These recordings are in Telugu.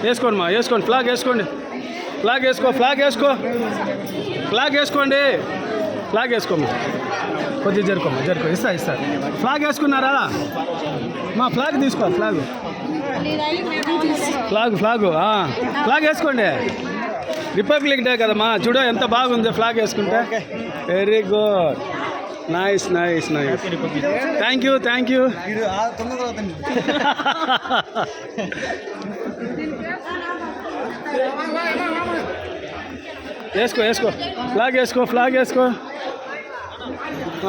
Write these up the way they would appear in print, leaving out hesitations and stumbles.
వేసుకోండి మా, వేసుకోండి. ఫ్లాగ్ వేసుకోండి. ఫ్లాగ్ వేసుకో, ఫ్లాగ్ వేసుకో, ఫ్లాగ్ వేసుకోండి. ఫ్లాగ్ వేసుకోమ్మా. కొద్దిగా జరుకోమ్మా, జరుకో. ఇస్తా. ఫ్లాగ్ వేసుకున్నారా మా? ఫ్లాగ్ తీసుకో. ఫ్లాగ్ ఫ్లాగ్ వేసుకోండి. రిపబ్లిక్ డే కదమ్మా, చూడు ఎంత బాగుంది ఫ్లాగ్ వేసుకుంటే. Very good, nice. Thank you. వేసుకో. ఫ్లాగ్ వేసుకో.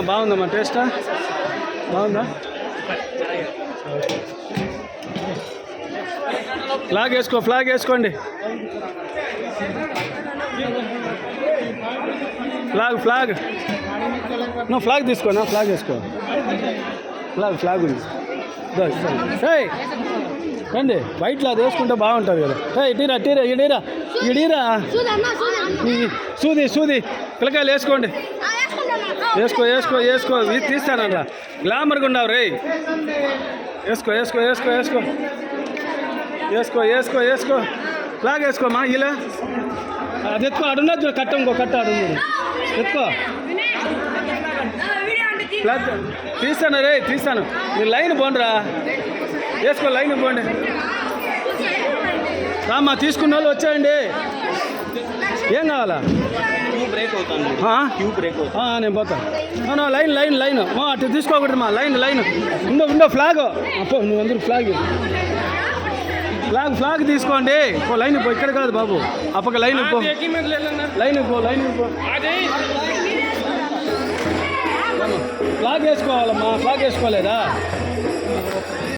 బాగుందమ్మా, టేస్టా బాగుందా? ఫ్లాగ్ వేసుకోండి. ఫ్లాగ్ ఫ్లాగ్ తీసుకోనా? ఫ్లాగ్ వేసుకో. ఫ్లాగ్ ఉంది. రండి, వైట్లో అది వేసుకుంటే బాగుంటుంది కదా. ఇడీరా సూది పిల్లకాయలు వేసుకోండి. వేసుకో. తీస్తానరా, గ్లామర్గా ఉన్నావు రే. వేసుకో. ఫ్లాగ్ వేసుకోమా. ఇలా అది ఎత్తుకో. అడున్నది కట్ట, ఇంకో కట్ట అడుగు. ఎత్తుకో. ఫ్లాగ్ తీస్తాను. మీరు లైన్ పోండిరా. వేసుకో, లైన్ పోండి. రామ్మా, తీసుకున్న వాళ్ళు వచ్చేయండి. ఏం కావాలా? నేను పోతాను. లైన్ అటు తీసుకోకూడదు మా. లైన్ ఉండో. ఫ్లాగ్ నువ్వు అందరూ ఫ్లాగ్ తీసుకోండి. లైన్ పో. ఇక్కడ కాదు బాబు, అప్పక లైన్ పో. ఫ్లాగ్ వేసుకోవాలమ్మా. ఫ్లాగ్ వేసుకోలేదా?